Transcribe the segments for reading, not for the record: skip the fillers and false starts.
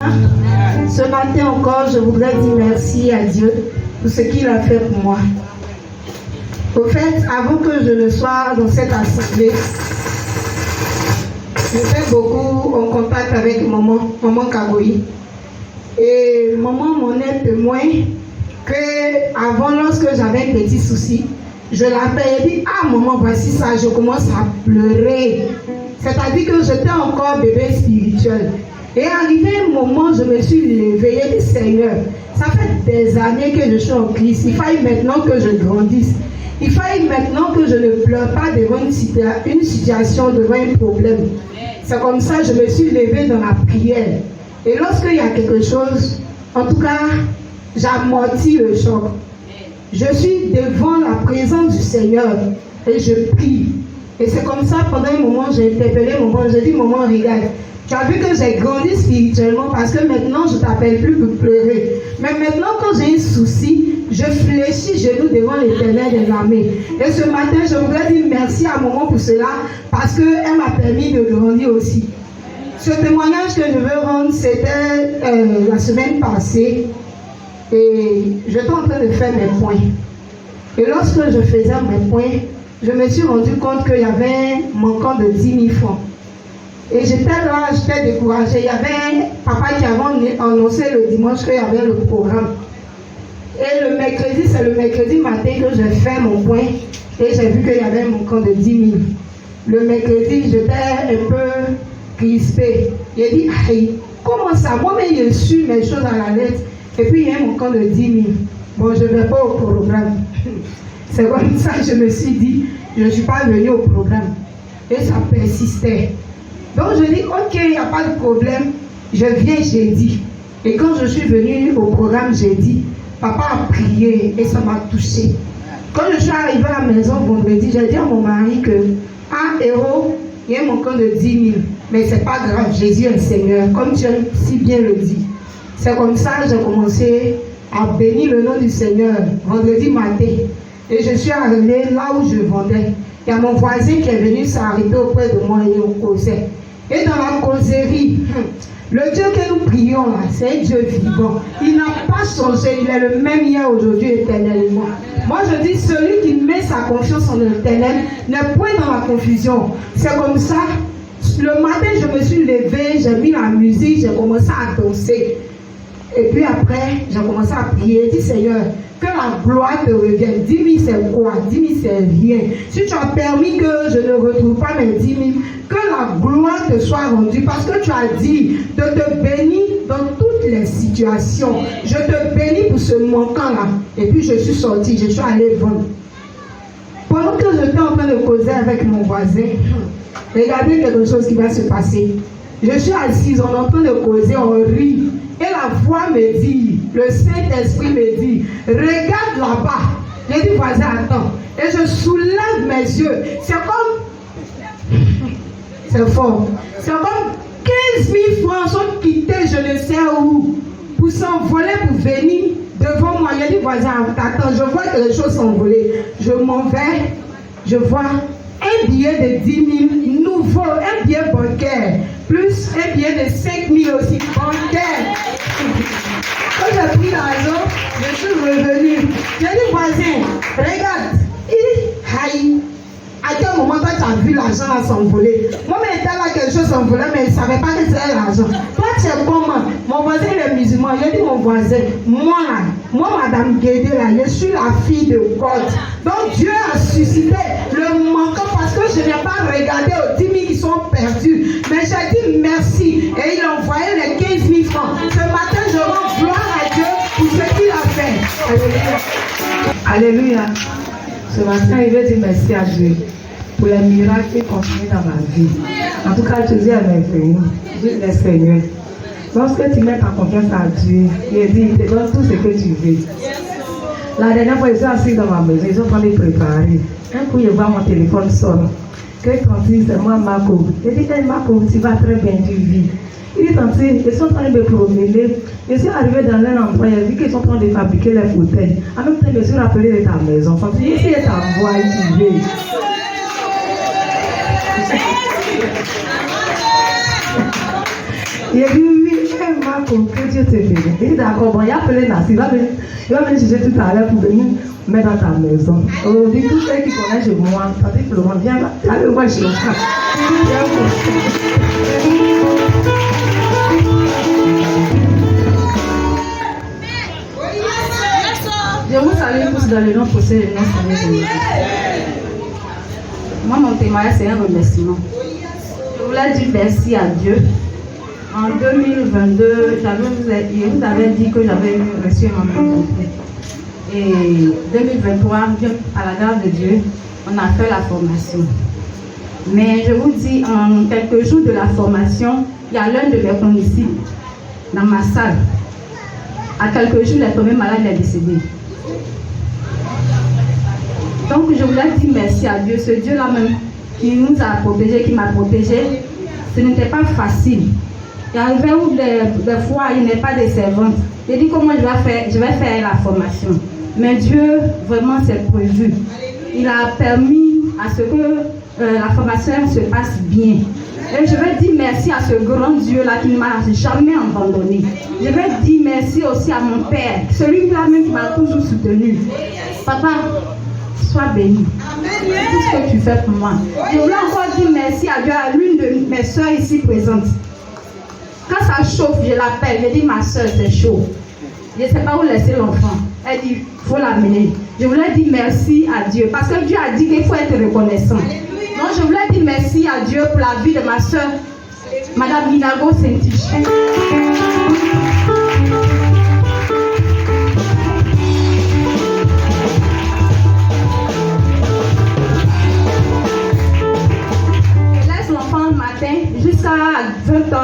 Ce matin encore, je voudrais dire merci à Dieu pour ce qu'il a fait pour moi. Au fait, avant que je ne sois dans cette assemblée, j'étais beaucoup en contact avec maman Kagoyi. Et maman m'en est témoin que avant, lorsque j'avais un petit souci, je l'appelais et dit: ah maman, voici ça, je commence à pleurer. C'est-à-dire que j'étais encore bébé spirituel. Et arrivé un moment, je me suis levée et dit: Seigneur, ça fait des années que je suis en Christ. Il faille maintenant que je grandisse. Il faille maintenant que je ne pleure pas devant une situation, devant un problème. C'est comme ça que je me suis levée dans la prière. Et lorsqu'il y a quelque chose, en tout cas, j'amortis le choc. Je suis devant la présence du Seigneur et je prie. Et c'est comme ça, pendant un moment, j'ai interpellé maman. J'ai dit: maman, regarde, tu as vu que j'ai grandi spirituellement parce que maintenant, je ne t'appelle plus pour pleurer. Mais maintenant, quand j'ai un souci, je fléchis genoux devant l'Éternel des armées. Et ce matin, je voudrais dire merci à maman pour cela parce qu'elle m'a permis de grandir aussi. Ce témoignage que je veux rendre, c'était la semaine passée. Et j'étais en train de faire mes points. Et lorsque je faisais mes points, je me suis rendu compte qu'il y avait un manquant de 10 000 francs. Et j'étais là, j'étais découragée. Il y avait un papa qui avait annoncé le dimanche qu'il y avait le programme. Et le mercredi, c'est le mercredi matin que j'ai fait mon point. Et j'ai vu qu'il y avait un manquant de 10 000. Le mercredi, j'étais un peu crispée. J'ai dit: aïe, comment ça? Moi-même, j'ai su mes choses à la lettre. Et puis, il y a un manquant de 10 000. Bon, je ne vais pas au programme. C'est comme ça que je me suis dit: je ne suis pas venue au programme. Et ça persistait. Donc je dis: ok, il n'y a pas de problème, je viens jeudi. Et quand je suis venue au programme jeudi, papa a prié et ça m'a touchée. Quand je suis arrivée à la maison vendredi, j'ai dit à mon mari que: ah héros, il y a un manquant de 10 000. Mais c'est pas grave, Jésus est le Seigneur, comme tu as si bien le dit. C'est comme ça que j'ai commencé à bénir le nom du Seigneur vendredi matin. Et je suis arrivée là où je vendais. Il y a mon voisin qui est venu s'arrêter auprès de moi et on causait. Et dans la causerie, le Dieu que nous prions là, c'est un Dieu vivant. Il n'a pas changé, il est le même hier, aujourd'hui, éternellement. Moi je dis: celui qui met sa confiance en l'éternel n'est point dans la confusion. C'est comme ça. Le matin, je me suis levée, j'ai mis la musique, j'ai commencé à danser. Et puis après, j'ai commencé à prier. J'ai dit: Seigneur, que la gloire te revienne. 10 000 c'est quoi? 10 000 c'est rien. Si tu as permis que je ne retrouve pas mes 10 000, que la gloire te soit rendue. Parce que tu as dit de te bénir dans toutes les situations. Je te bénis pour ce manquant-là. Et puis je suis sortie, je suis allée vendre. Pendant que j'étais en train de causer avec mon voisin, regardez quelque chose qui va se passer. Je suis assise, on est en train de causer, on rit. Et la voix me dit, le Saint-Esprit me dit: regarde là-bas. J'ai dit: voisin, attends. Et je soulève mes yeux. C'est comme... c'est fort. C'est comme 15 000 francs sont quittés, je ne sais où, pour s'envoler, pour venir devant moi. J'ai dit: voisin, attends, je vois que les choses s'envoler. Je m'en vais, je vois un billet de 10 000 nouveau, un billet bancaire, plus un billet de 5 000 aussi bancaire. Quand j'ai pris l'argent, je suis revenue. J'ai dit: voisin, regarde. Il dit: aïe, à quel moment toi tu as vu l'argent là s'envoler? Moi-même j'étais là, quelque chose s'envolait, mais je ne savais pas que c'était l'argent. Toi tu es comment? Mon voisin il est musulman. J'ai dit: mon voisin, moi madame Guédé là, je suis la fille de God. Donc Dieu a suscité le manquant parce que je n'ai pas regardé aux 10 000 qui sont perdus. Mais j'ai dit merci et il a envoyé les 15 000 francs. Ce matin je rends gloire à Dieu pour ce qu'il a fait. Alléluia. Alléluia. Ce matin, il veut dire merci à Dieu pour les miracles qui continuent dans ma vie. En tout cas, Jésus est merveilleux. Dieu est Seigneur. Lorsque tu mets ta confiance à Dieu, il dit: il te donne tout ce que tu veux. La dernière fois, je suis assise dans ma maison, ils sont en train de préparer. Un coup, je vois mon téléphone sonne. Que tantine, c'est moi, Marco. Je dis: hey, Marco, tu vas très bien, tu vis. Il dit: tantine, ils sont en train de me promener. Je suis arrivé dans un endroit, j'ai vu qu'ils sont en train de fabriquer les fauteuils. En même temps, je me suis rappelé de ta maison. Tantine, ici est ta voix, tu veux. Il dit: oui, Marco, que Dieu te bénisse. Il dit d'accord, bon, il a appelé Nassi, il va venir chercher tout à l'heure pour venir mettre dans ta maison. Aujourd'hui, tous ceux qui connaissent chez moi, Patrick Florent, viens là, allez le voir chez moi. Je vous salue tous dans le nom possible de notre Seigneur Jésus. Moi, mon témoignage, c'est un remerciement. Je voulais dire merci à Dieu. En 2022, je vous avais dit que j'avais reçu un mandat. Et 2023, à la grâce de Dieu, on a fait la formation. Mais je vous dis, en quelques jours de la formation, il y a l'un de mes condisciples dans ma salle. À quelques jours, il est tombé malade, il est décédé. Donc, je voulais dire merci à Dieu, ce Dieu-là même qui nous a protégés, qui m'a protégé. Ce n'était pas facile. Il y avait où des fois, il n'est pas de servante. J'ai dit comment je vais faire la formation. Mais Dieu, vraiment, c'est prévu. Il a permis à ce que la formation se passe bien. Et je vais dire merci à ce grand Dieu-là qui ne m'a jamais abandonné. Je vais dire merci aussi à mon Père, celui-là même qui m'a toujours soutenu. Papa, sois béni. Tout ce que tu fais pour moi. Je voulais encore dire merci à Dieu, à l'une de mes soeurs ici présentes. Quand ça chauffe, je l'appelle. Je dis, ma soeur, c'est chaud. Je ne sais pas où laisser l'enfant. Elle dit, il faut l'amener. Je voulais dire merci à Dieu. Parce que Dieu a dit qu'il faut être reconnaissant. Donc, je voulais dire merci à Dieu pour la vie de ma soeur, Madame Minago Sentich. Je laisse l'enfant le matin jusqu'à 20h.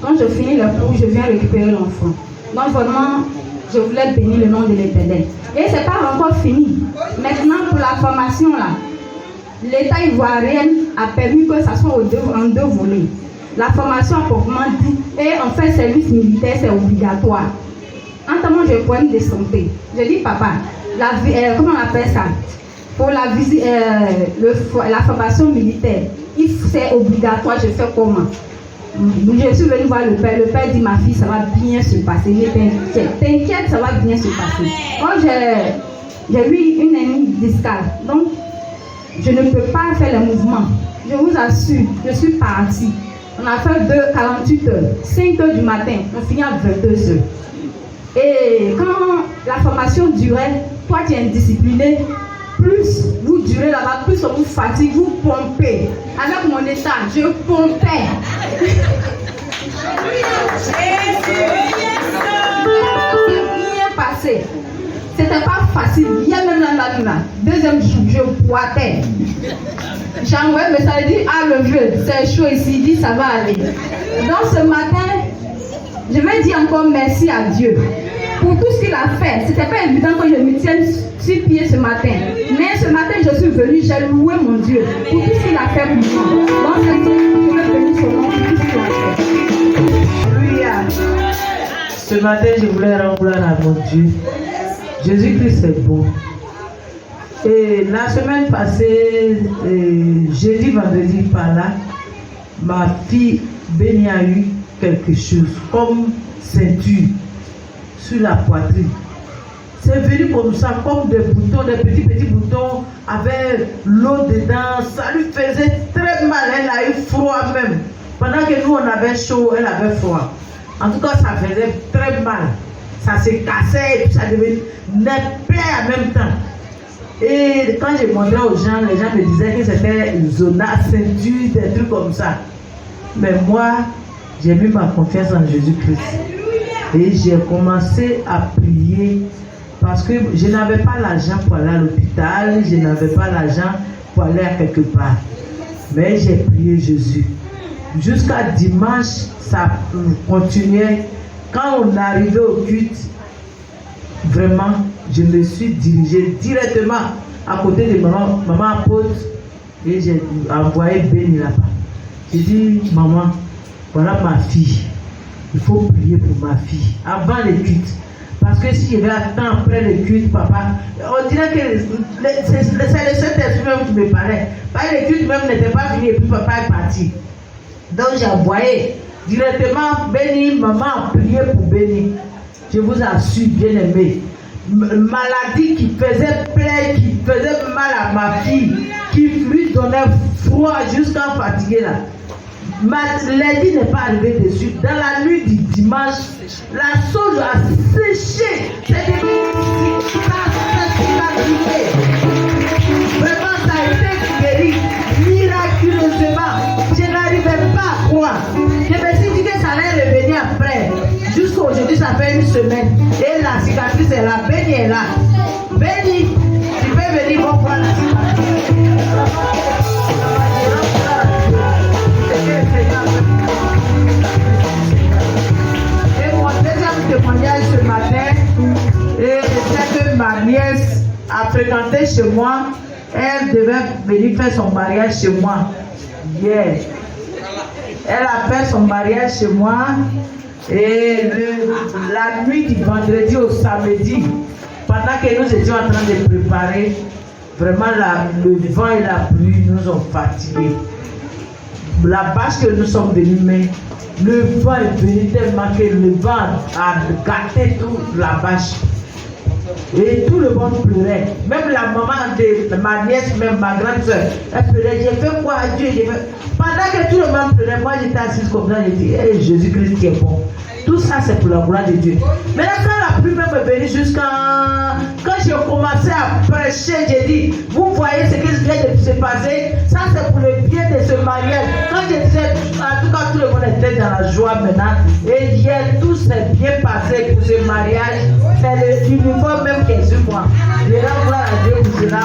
Quand je finis le cours, je viens récupérer l'enfant. Donc vraiment, je voulais bénir le nom de l'Éternel. Et ce n'est pas encore fini. Maintenant, pour la formation, là, l'État ivoirien a permis que ça soit en deux volets. La formation à proprement dit, et en fait, service militaire, c'est obligatoire. Entièrement, j'ai un problème de santé. Je dis, papa, comment on appelle ça? Pour la formation militaire, c'est obligatoire, je fais comment? Je suis venue voir le père. Le père dit, ma fille, ça va bien se passer. T'inquiète, ça va bien se passer. Moi, j'ai eu une amie discale. Donc, je ne peux pas faire le mouvement. Je vous assure, je suis partie. On a fait 48 heures. 5 heures du matin, on finit à 22 heures. Et quand la formation durait, toi tu es indiscipliné, plus vous durez là-bas, plus on vous fatigue, vous pompez. Avec mon état, je pompais. Bien passé. C'était pas facile. Bien même là. Deuxième jour, je boitais. J'ai envoyé un message, il dit, ah le vieux, c'est chaud ici, il dit, ça va aller. Donc ce matin, je vais dire encore merci à Dieu pour tout ce qu'il a fait. C'était pas évident que je me tienne sur pied ce matin. Mais ce matin, je suis venue, j'ai loué mon Dieu pour tout ce qu'il a fait pour moi. Donc je vais bénir son nom pour tout ce qu'il a fait. Alléluia. Ce matin, je voulais rendre gloire à mon Dieu. Jésus-Christ est bon. Et la semaine passée, jeudi, vendredi, par là, ma fille Béni a eu quelque chose comme ceinture sur la poitrine. C'est venu comme ça, comme des boutons, des petits boutons avec l'eau dedans. Ça lui faisait très mal. Elle a eu froid même. Pendant que nous on avait chaud, elle avait froid. En tout cas, ça faisait très mal. Ça se cassait et puis ça devenait des plaies en même temps. Et quand je montrais aux gens, les gens me disaient que c'était une zona, ceinture, des trucs comme ça. Mais moi, j'ai mis ma confiance en Jésus-Christ. Et j'ai commencé à prier parce que je n'avais pas l'argent pour aller à l'hôpital, je n'avais pas l'argent pour aller à quelque part. Mais j'ai prié Jésus. Jusqu'à dimanche, ça continuait. Quand on arrivait au culte, vraiment, je me suis dirigé directement à côté de maman apôtre et j'ai envoyé Béni là-bas. J'ai dit, maman, voilà ma fille. Il faut prier pour ma fille avant le culte. Parce que si je vais attendre après le culte, papa, on dirait que c'est le Saint-Esprit même qui me parlait. Le culte même n'était pas fini et puis papa est parti. Donc j'ai envoyé directement béni, maman a prié pour bénir. Je vous assure, bien aimé. Maladie qui faisait plaie, qui faisait mal à ma fille, qui lui donnait froid jusqu'à fatiguer là. Lundi n'est pas arrivé dessus. Dans la nuit du dimanche, la sauge a séché. C'est des vraiment, ça a été guéri miraculeusement. Je n'arrivais pas à croire. Je me suis dit que ça allait revenir après. Jusqu'aujourd'hui, ça fait une semaine. Et la cicatrice est là. Béni est là. Béni, tu peux venir voir la cicatrice. Et mon deuxième témoignage ce matin, c'est que ma nièce a fréquenté chez moi. Elle devait venir faire son mariage chez moi hier. Elle a fait son mariage chez moi et la nuit du vendredi au samedi, pendant que nous étions en train de préparer, vraiment le vent et la pluie nous ont fatigués. La bâche que nous sommes venus mettre, le vent est venu tellement que le vent a gâté toute la bâche. Et tout le monde pleurait. Même la maman de ma nièce, même ma grande soeur, elle pleurait. J'ai fait quoi à Dieu? Pendant que tout le monde pleurait, moi j'étais assise comme ça, j'ai dit, hey, Jésus-Christ qui est bon. Tout ça c'est pour la gloire de Dieu. Maintenant quand la pluie même est venue jusqu'à... Quand j'ai commencé à prêcher, j'ai dit, vous voyez ce qui vient de se passer, ça c'est pour le bien de ce mariage. Quand je disais, en tout cas tout le monde était dans la joie maintenant. Et hier tout s'est bien passé pour ce mariage. C'est l'uniforme même qui est sur moi. Je rends gloire à Dieu pour cela.